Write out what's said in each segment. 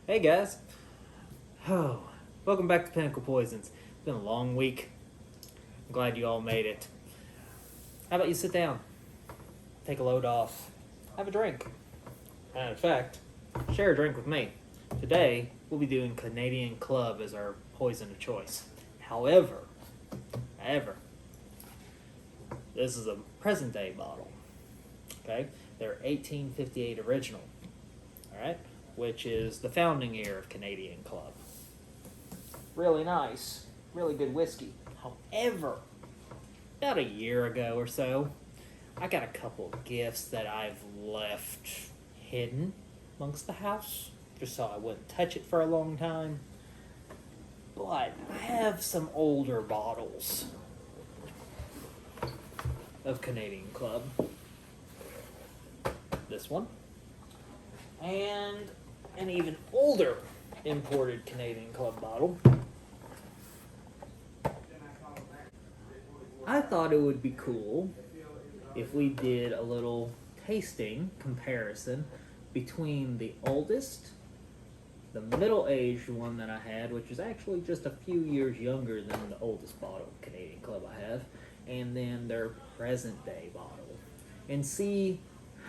Hey guys. Oh, welcome back to Pinnacle Poisons. It's been a long week. I'm glad you all made it. How about you sit down, take a load off, have a drink. And in fact, share a drink with me. Today, we'll be doing Canadian Club as our poison of choice. However, this is a present day bottle. Okay? They're 1858 original. Alright? Which is the founding year of Canadian Club. Really nice, really good whiskey. However, about a year ago or so, I got a couple of gifts that I've left hidden amongst the house, just so I wouldn't touch it for a long time. But I have some older bottles of Canadian Club. This one. And an even older imported Canadian Club bottle. I thought it would be cool if we did a little tasting comparison between the oldest, the middle-aged one that I had, which is actually just a few years younger than the oldest bottle of Canadian Club I have, and then their present-day bottle, and see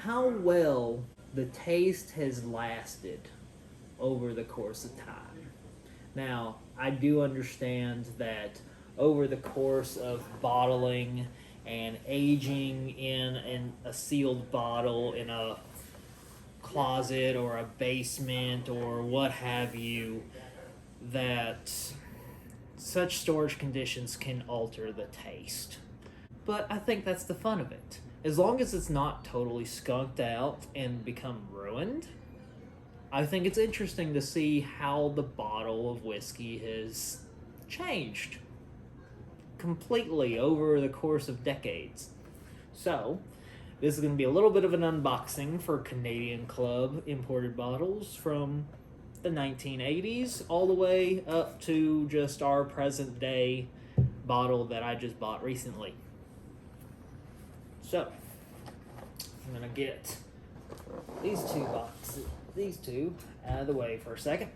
how well the taste has lasted over the course of time. Now, I do understand that over the course of bottling and aging in a sealed bottle in a closet or a basement or what have you, that such storage conditions can alter the taste. But I think that's the fun of it. As long as it's not totally skunked out and become ruined, I think it's interesting to see how the bottle of whiskey has changed completely over the course of decades. So, this is going to be a little bit of an unboxing for Canadian Club imported bottles from the 1980s all the way up to just our present day bottle that I just bought recently. So, I'm going to get these two out of the way for a second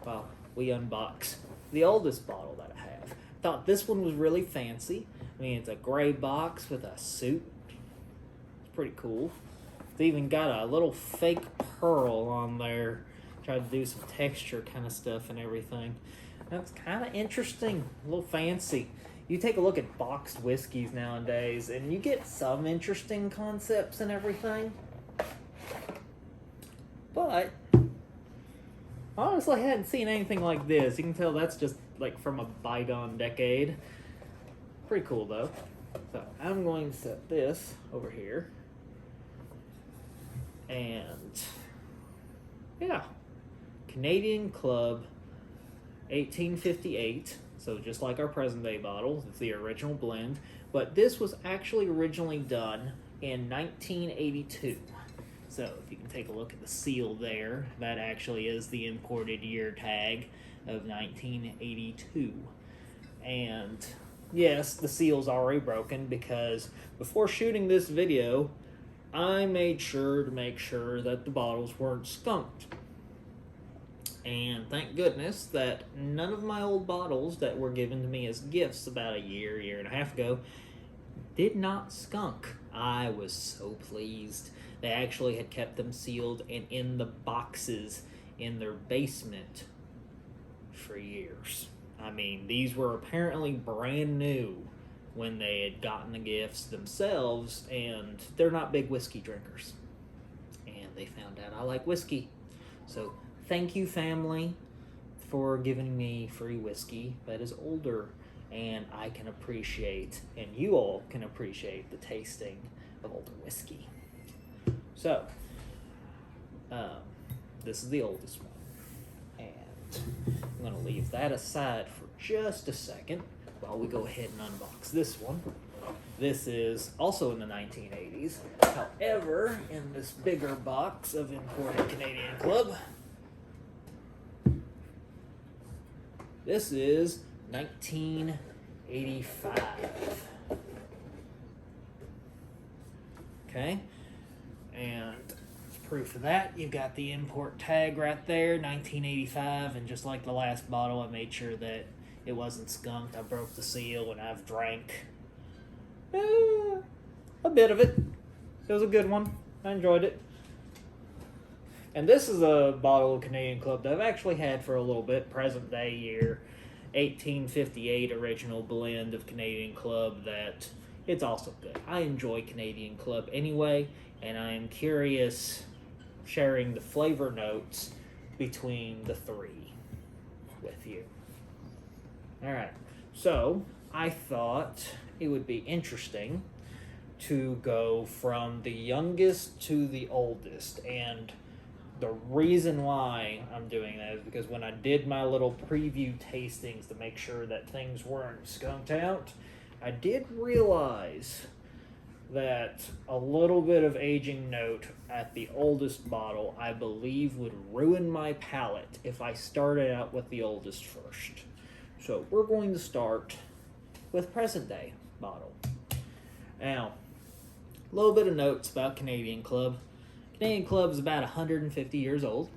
while we unbox the oldest bottle that I have. Thought this one was really fancy. I mean, it's a gray box with a suit. It's pretty cool. It's even got a little fake pearl on there. Tried to do some texture kind of stuff and everything. That's kind of interesting, a little fancy. You take a look at boxed whiskeys nowadays, and you get some interesting concepts and everything. But honestly, I hadn't seen anything like this. You can tell that's just like from a bygone decade. Pretty cool though. So I'm going to set this over here. And yeah, Canadian Club 1858. So just like our present day bottle, it's the original blend. But this was actually originally done in 1982. So if you can take a look at the seal there, that actually is the imported year tag of 1982. And yes, the seal's already broken because before shooting this video, I made sure to make sure that the bottles weren't skunked. And thank goodness that none of my old bottles that were given to me as gifts about a year and a half ago did not skunk. I was so pleased. They actually had kept them sealed and in the boxes in their basement for years. I mean, these were apparently brand new when they had gotten the gifts themselves, and they're not big whiskey drinkers. And they found out I like whiskey. So thank you, family, for giving me free whiskey that is older, and I can appreciate, and you all can appreciate, the tasting of older whiskey. So, this is the oldest one, and I'm going to leave that aside for just a second while we go ahead and unbox this one. This is also in the 1980s, however, in this bigger box of imported Canadian Club. This is 1985. Okay, and it's proof of that. You've got the import tag right there, 1985, and just like the last bottle, I made sure that it wasn't skunked. I broke the seal, and I've drank a bit of it. It was a good one. I enjoyed it. And this is a bottle of Canadian Club that I've actually had for a little bit, present day year, 1858 original blend of Canadian Club that it's also good. I enjoy Canadian Club anyway, and I am curious sharing the flavor notes between the three with you. Alright, so I thought it would be interesting to go from the youngest to the oldest, and the reason why I'm doing that is because when I did my little preview tastings to make sure that things weren't skunked out, I did realize that a little bit of aging note at the oldest bottle, I believe, would ruin my palate if I started out with the oldest first. So we're going to start with present day bottle. Now, a little bit of notes about Canadian Club. Canadian Club is about 150 years old,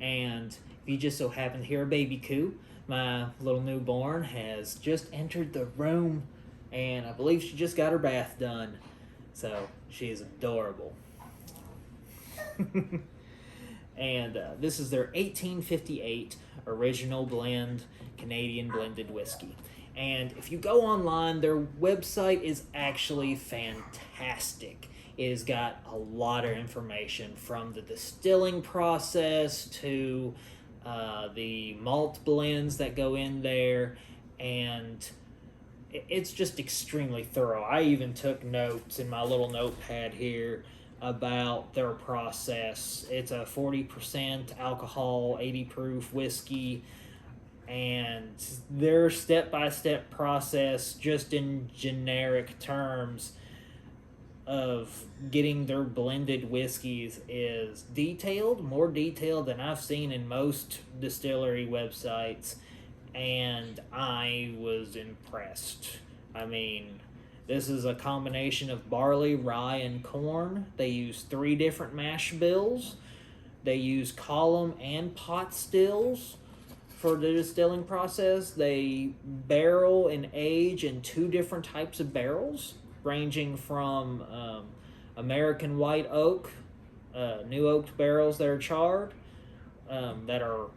and if you just so happen to hear a baby coo, my little newborn has just entered the room, and I believe she just got her bath done, so she is adorable. And this is their 1858 original blend Canadian blended whiskey. And if you go online, their website is actually fantastic. It has got a lot of information from the distilling process to the malt blends that go in there, and it's just extremely thorough. I even took notes in my little notepad here about their process. It's a 40% alcohol, 80 proof whiskey, and their step-by-step process, just in generic terms, of getting their blended whiskeys is detailed, more detailed than I've seen in most distillery websites, and I was impressed. I mean, this is a combination of barley, rye, and corn. They use 3 different mash bills. They use column and pot stills for the distilling process. They barrel and age in 2 different types of barrels, ranging from American white oak, new oaked barrels that are charred, that are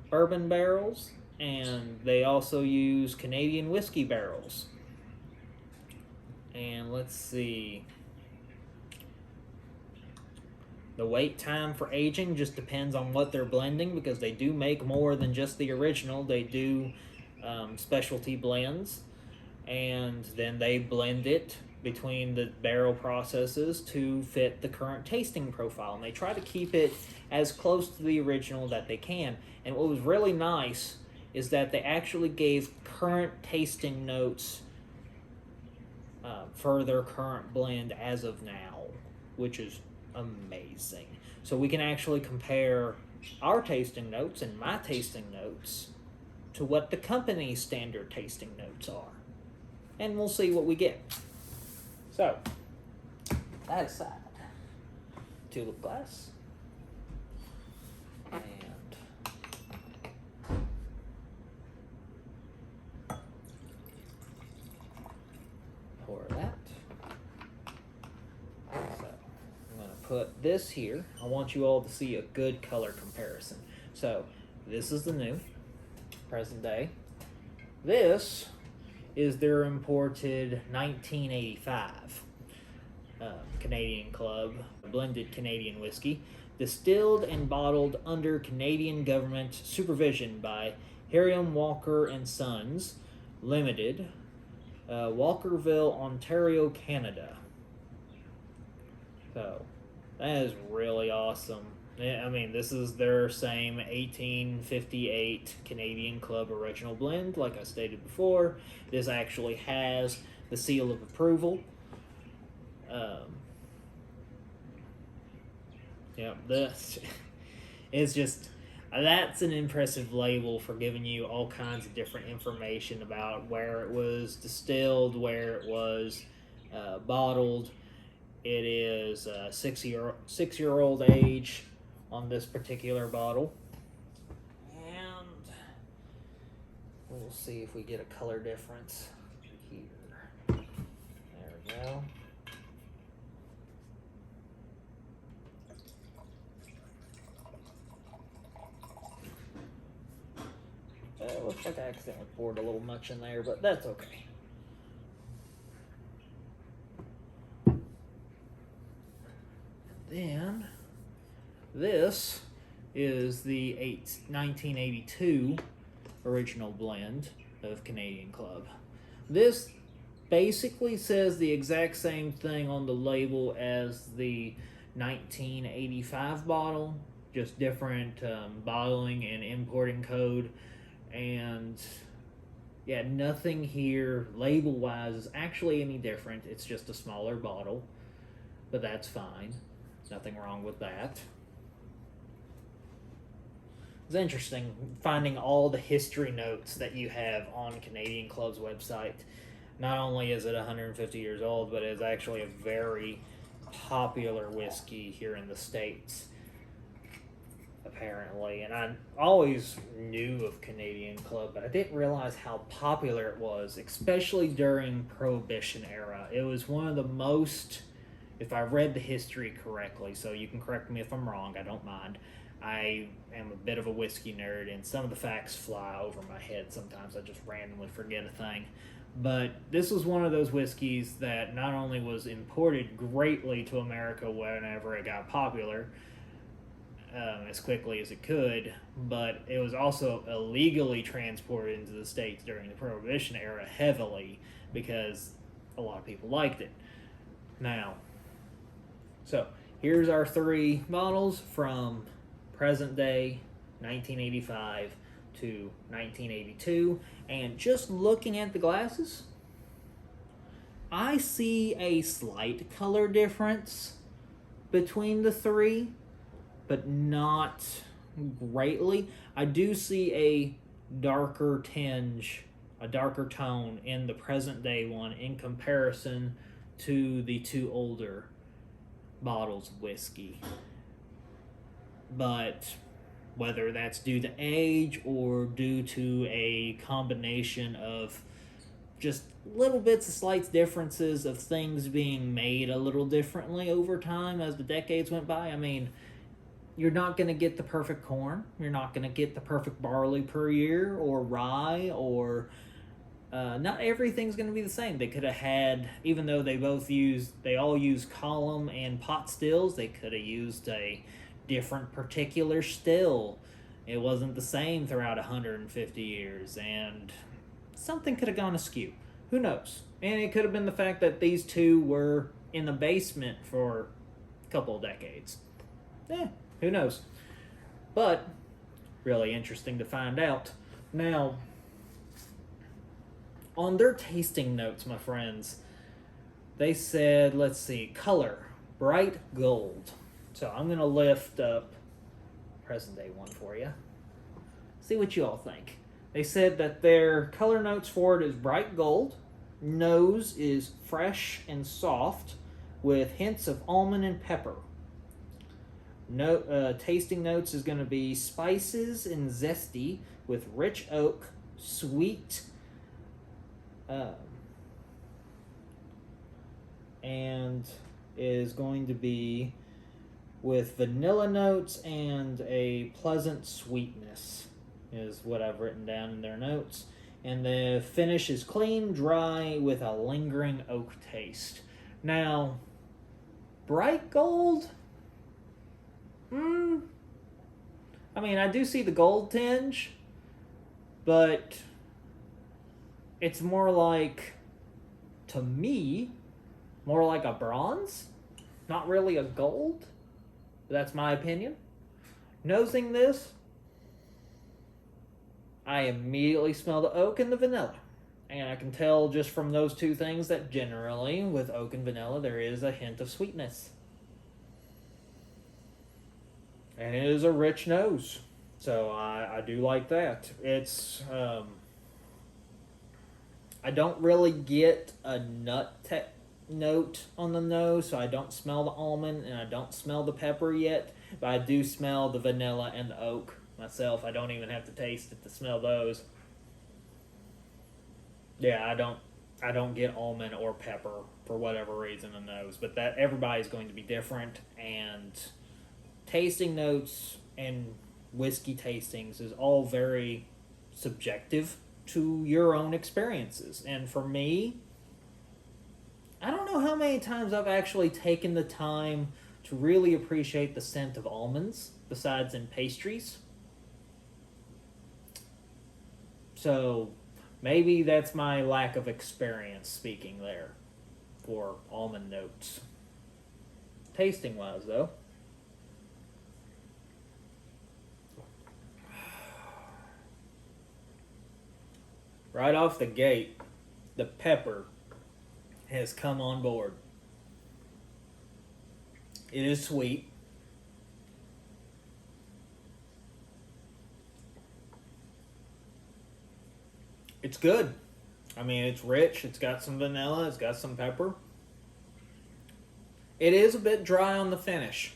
bourbon barrels, and they also use Canadian whiskey barrels. And let's see. The wait time for aging just depends on what they're blending, because they do make more than just the original. They do specialty blends, and then they blend it between the barrel processes to fit the current tasting profile, and they try to keep it as close to the original that they can. And what was really nice is that they actually gave current tasting notes for their current blend as of now, which is amazing. So we can actually compare our tasting notes and my tasting notes to what the company's standard tasting notes are, and we'll see what we get. So, that aside, tulip glass, and pour that. So, I'm going to put this here. I want you all to see a good color comparison. So, this is the new, present day. This is their imported 1985 Canadian Club blended Canadian whiskey, distilled and bottled under Canadian government supervision by Harriam Walker and Sons Limited, Walkerville, Ontario, Canada. So that is really awesome. I mean, this is their same 1858 Canadian Club original blend, like I stated before. This actually has the seal of approval. Yeah, this is just, that's an impressive label for giving you all kinds of different information about where it was distilled, where it was bottled, It is a 6-year-old age on this particular bottle. And we'll see if we get a color difference here. There we go. It looks like I accidentally poured a little much in there, but that's okay. Then, this is the 1982 original blend of Canadian Club. This basically says the exact same thing on the label as the 1985 bottle, just different bottling and importing code. And yeah, nothing here label wise is actually any different. It's just a smaller bottle, but that's fine. Nothing wrong with that. It's interesting finding all the history notes that you have on Canadian Club's website. Not only is it 150 years old, but it's actually a very popular whiskey here in the States, apparently. And I always knew of Canadian Club, but I didn't realize how popular it was, especially during Prohibition era. It was one of the most, if I read the history correctly, so you can correct me if I'm wrong, I don't mind. I am a bit of a whiskey nerd, and some of the facts fly over my head sometimes. I just randomly forget a thing. But this was one of those whiskeys that not only was imported greatly to America whenever it got popular, as quickly as it could, but it was also illegally transported into the States during the Prohibition era heavily because a lot of people liked it. Now, so here's our 3 bottles from present day 1985 to 1982, and just looking at the glasses, I see a slight color difference between the 3, but not greatly. I do see a darker tinge, a darker tone in the present day one in comparison to the 2 older bottles of whiskey. But whether that's due to age or due to a combination of just little bits of slight differences of things being made a little differently over time as the decades went by. I mean, you're not going to get the perfect corn. You're not going to get the perfect barley per year or rye, or not everything's going to be the same. They could have had, even though they all use column and pot stills, they could have used a different particular still. It wasn't the same throughout 150 years, and something could have gone askew. Who knows? And it could have been the fact that these 2 were in the basement for a couple of decades. Who knows? But really interesting to find out. Now, on their tasting notes, my friends, they said, let's see, color, bright gold. So I'm going to lift up present day one for you. See what you all think. They said that their color notes for it is bright gold. Nose is fresh and soft with hints of almond and pepper. Tasting notes is going to be spices and zesty with rich oak, sweet, and is going to be with vanilla notes and a pleasant sweetness is what I've written down in their notes. And the finish is clean, dry, with a lingering oak taste. Now, bright gold? I mean, I do see the gold tinge, but it's more like, to me, more like a bronze. Not really a gold. That's my opinion. Nosing this, I immediately smell the oak and the vanilla. And I can tell just from those 2 things that generally, with oak and vanilla, there is a hint of sweetness. And it is a rich nose. So I do like that. It's, I don't really get a nut note on the nose, so I don't smell the almond and I don't smell the pepper yet, but I do smell the vanilla and the oak myself. I don't even have to taste it to smell those. Yeah, I don't get almond or pepper for whatever reason in those, but that everybody's going to be different, and tasting notes and whiskey tastings is all very subjective to your own experiences. And for me, I don't know how many times I've actually taken the time to really appreciate the scent of almonds besides in pastries. So maybe that's my lack of experience speaking there for almond notes. Tasting wise, though, right off the gate, the pepper has come on board. It is sweet. It's good. I mean, it's rich. It's got some vanilla. It's got some pepper. It is a bit dry on the finish.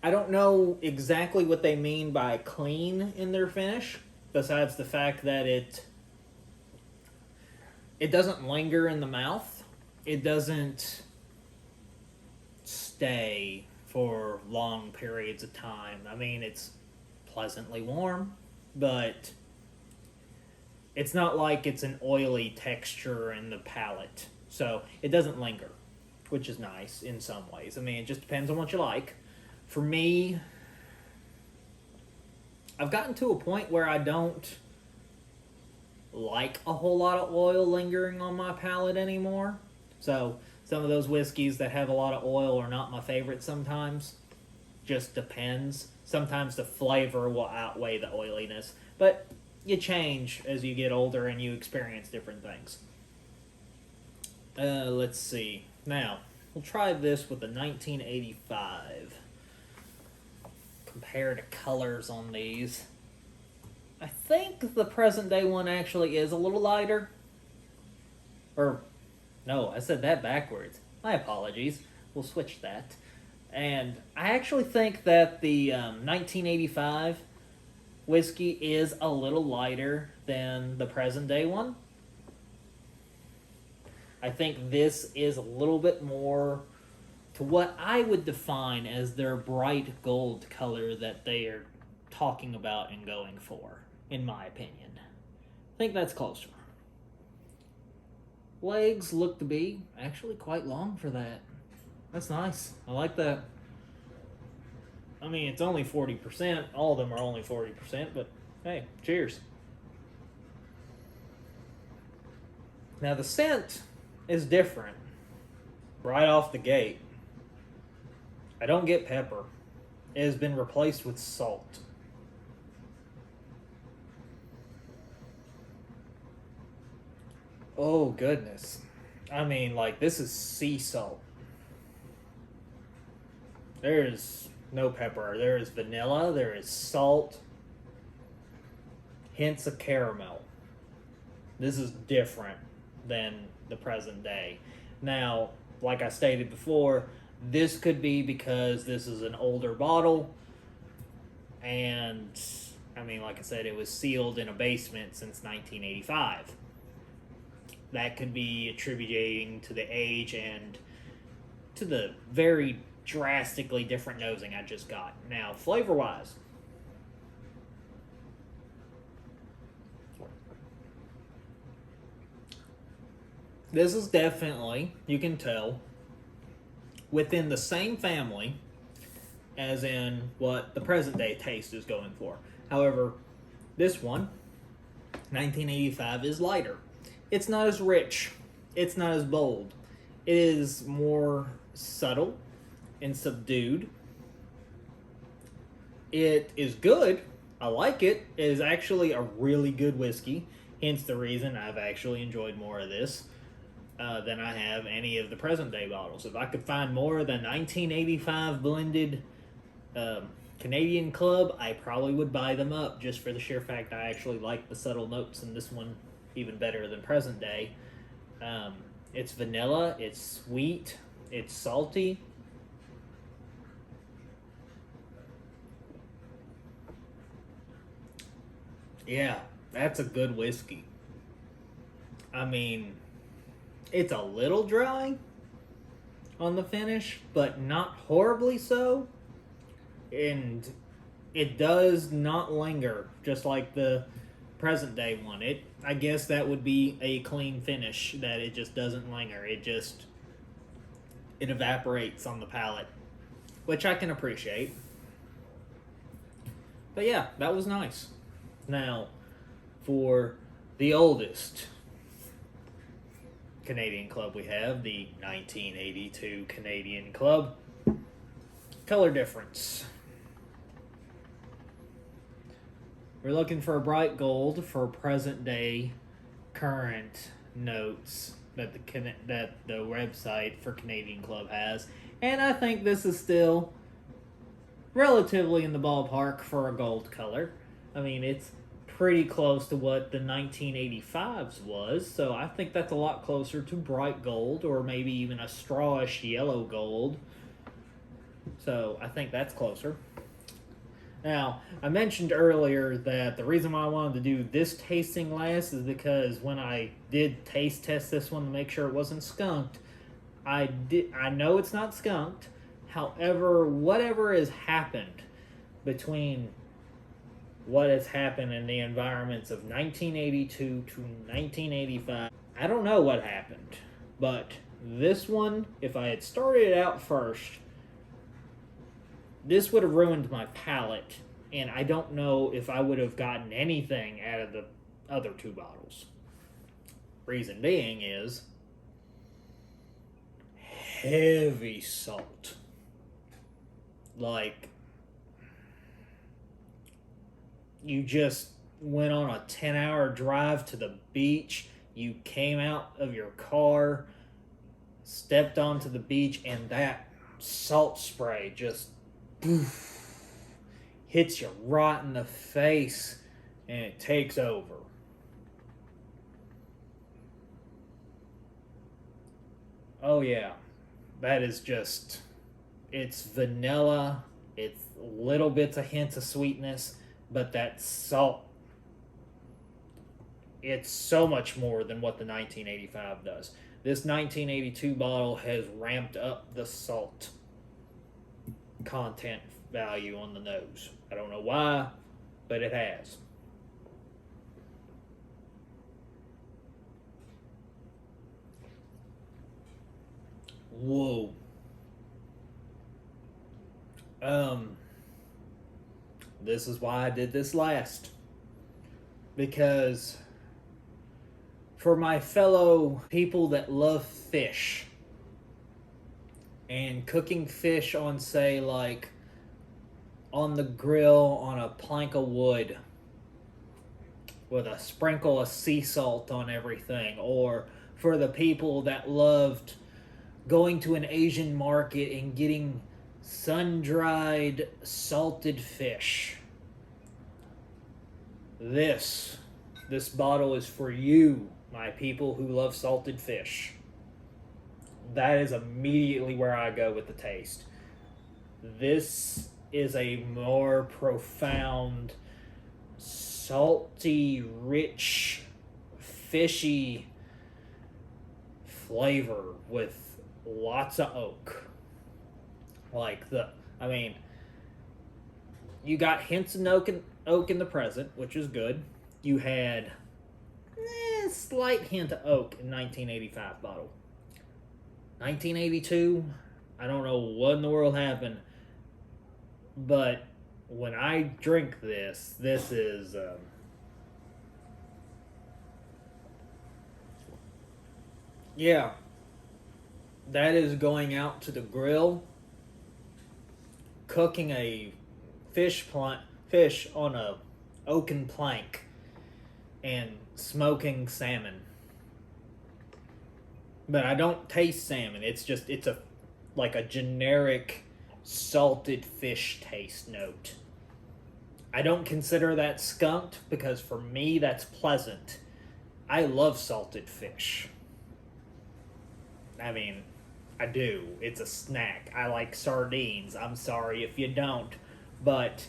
I don't know exactly what they mean by clean in their finish, besides the fact that it doesn't linger in the mouth. It doesn't stay for long periods of time. I mean, it's pleasantly warm, but it's not like it's an oily texture in the palate. So it doesn't linger, which is nice in some ways. I mean, it just depends on what you like. For me, I've gotten to a point where I don't like a whole lot of oil lingering on my palate anymore. So some of those whiskeys that have a lot of oil are not my favorite sometimes. Just depends. Sometimes the flavor will outweigh the oiliness. But you change as you get older and you experience different things. Let's see. Now, we'll try this with the 1985. Compare the colors on these. I think the present day one actually is a little lighter. Or, no, I said that backwards. My apologies. We'll switch that. And I actually think that the 1985 whiskey is a little lighter than the present day one. I think this is a little bit more to what I would define as their bright gold color that they are talking about and going for, in my opinion. I think that's closer. Legs look to be actually quite long for that. That's nice. I like that. I mean, it's only 40%. All of them are only 40%, but hey, cheers. Now, the scent is different right off the gate. I don't get pepper. It has been replaced with salt. Oh, goodness. I mean, like, this is sea salt. There is no pepper. There is vanilla. There is salt. Hints of caramel. This is different than the present day. Now, like I stated before, this could be because this is an older bottle. And, I mean, like I said, it was sealed in a basement since 1985. That could be attributing to the age and to the very drastically different nosing I just got. Now, flavor-wise, this is definitely, you can tell, within the same family as in what the present day taste is going for. However, this one, 1985, is lighter. It's not as rich. It's not as bold. It is more subtle and subdued. It is good. I like it. It is actually a really good whiskey. Hence the reason I've actually enjoyed more of this than I have any of the present day bottles. If I could find more of the 1985 blended Canadian Club, I probably would buy them up just for the sheer fact I actually like the subtle notes in this one even better than present day. It's vanilla, it's sweet, it's salty. Yeah, that's a good whiskey. I mean, it's a little dry on the finish, but not horribly so. And it does not linger, just like the present day one. I guess that would be a clean finish, that it just doesn't linger. It evaporates on the palate, which I can appreciate. But yeah, that was nice. Now, for the oldest Canadian club we have, the 1982 Canadian Club. Color difference. We're looking for a bright gold for present day current notes that the website for Canadian Club has. And I think this is still relatively in the ballpark for a gold color. I mean, it's pretty close to what the 1985's was, so I think that's a lot closer to bright gold, or maybe even a strawish yellow gold. So I think that's closer. Now, I mentioned earlier that the reason why I wanted to do this tasting last is because when I did taste test this one to make sure it wasn't skunked, I know it's not skunked. However, whatever has happened between what has happened in the environments of 1982 to 1985, I don't know what happened. But this one, if I had started it out first, this would have ruined my palate, and I don't know if I would have gotten anything out of the other two bottles. Reason being is heavy salt. Like, you just went on a 10-hour drive to the beach, you came out of your car, stepped onto the beach, and that salt spray just hits you right in the face, and it takes over. Oh yeah, that is just, it's vanilla, it's little bits of hints of sweetness, but that salt, it's so much more than what the 1985 does. This 1982 bottle has ramped up the salt content value on the nose. I don't know why, but it has. Whoa. This is why I did this last. Because for my fellow people that love fish, and cooking fish on, say, like, on the grill on a plank of wood with a sprinkle of sea salt on everything, or for the people that loved going to an Asian market and getting sun-dried salted fish. This bottle is for you, my people who love salted fish. That is immediately where I go with the taste. This is a more profound, salty, rich, fishy flavor with lots of oak. You got hints of oak in the present, which is good. You had a slight hint of oak in 1985 bottle. 1982, I don't know what in the world happened, but when I drink this is yeah, that is going out to the grill, cooking a fish on a oaken plank, and smoking salmon. But I don't taste salmon. It's like a generic salted fish taste note. I don't consider that skunked because for me that's pleasant. I love salted fish. I mean, I do. It's a snack. I like sardines. I'm sorry if you don't. But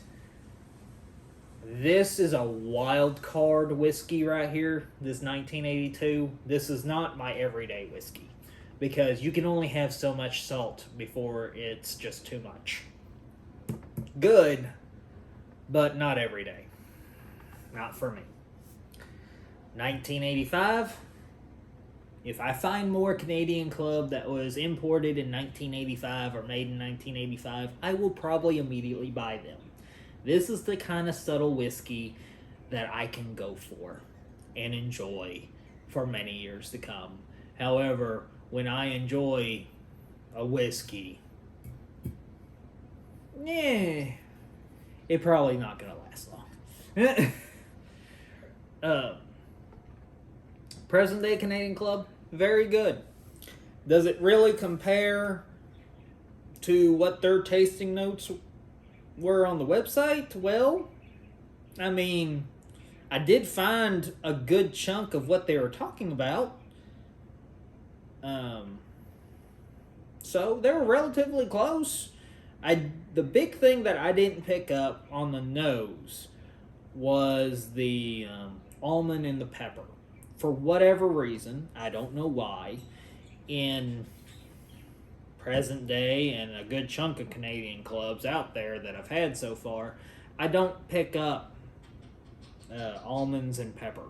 this is a wild card whiskey right here, this 1982. This is not my everyday whiskey because you can only have so much salt before it's just too much. Good, but not every day. Not for me. 1985. If I find more Canadian Club that was imported in 1985 or made in 1985, I will probably immediately buy them. This is the kind of subtle whiskey that I can go for and enjoy for many years to come. However, when I enjoy a whiskey, it's probably not going to last long. Present day Canadian Club, very good. Does it really compare to what their tasting notes were on the website? Well, I mean, I did find a good chunk of what they were talking about. So they were relatively close. The big thing that I didn't pick up on the nose was the almond and the pepper. For whatever reason, I don't know why, in present day and a good chunk of Canadian Clubs out there that I've had so far, I don't pick up almonds and pepper.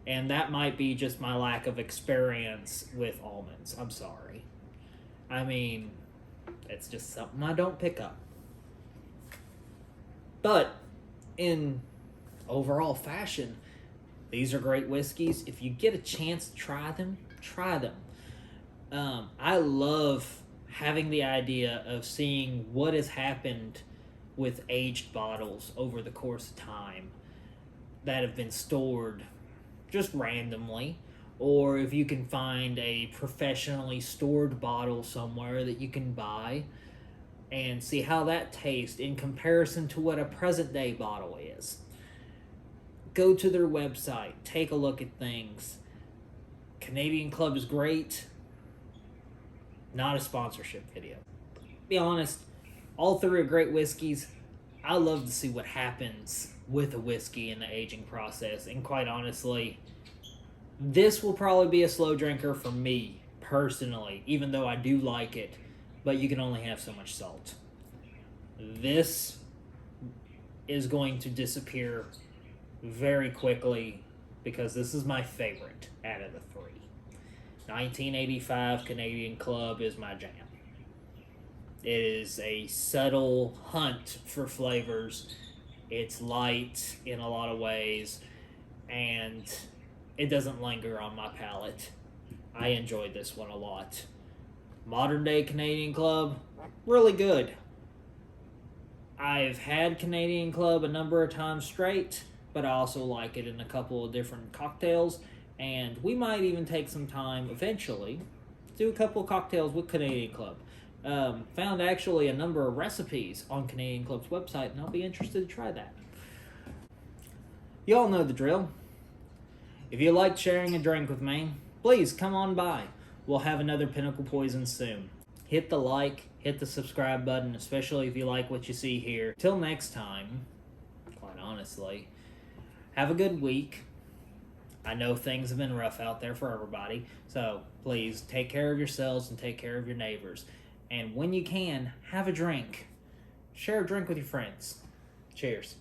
And that might be just my lack of experience with almonds. I'm sorry. I mean, it's just something I don't pick up. But in overall fashion, these are great whiskeys. If you get a chance to try them, try them. I love having the idea of seeing what has happened with aged bottles over the course of time that have been stored just randomly, or if you can find a professionally stored bottle somewhere that you can buy and see how that tastes in comparison to what a present day bottle is. Go to their website, take a look at things. Canadian Club is great. Not a sponsorship video. Be honest, all three are great whiskeys. I love to see what happens with a whiskey in the aging process, and quite honestly, this will probably be a slow drinker for me, personally, even though I do like it, but you can only have so much salt. This is going to disappear very quickly because this is my favorite out of the three. 1985 Canadian Club is my jam. It is a subtle hunt for flavors. It's light in a lot of ways, and it doesn't linger on my palate. I enjoyed this one a lot. Modern day Canadian Club, really good. I've had Canadian Club a number of times straight, but I also like it in a couple of different cocktails, and we might even take some time eventually to do a couple of cocktails with Canadian Club. Found actually a number of recipes on Canadian Club's website, and I'll be interested to try that. You all know the drill. If you like sharing a drink with me, please come on by. We'll have another Pinnacle Poisons soon. Hit the like, hit the subscribe button, especially if you like what you see here. Till next time, quite honestly, have a good week. I know things have been rough out there for everybody, so please take care of yourselves and take care of your neighbors. And when you can, have a drink. Share a drink with your friends. Cheers.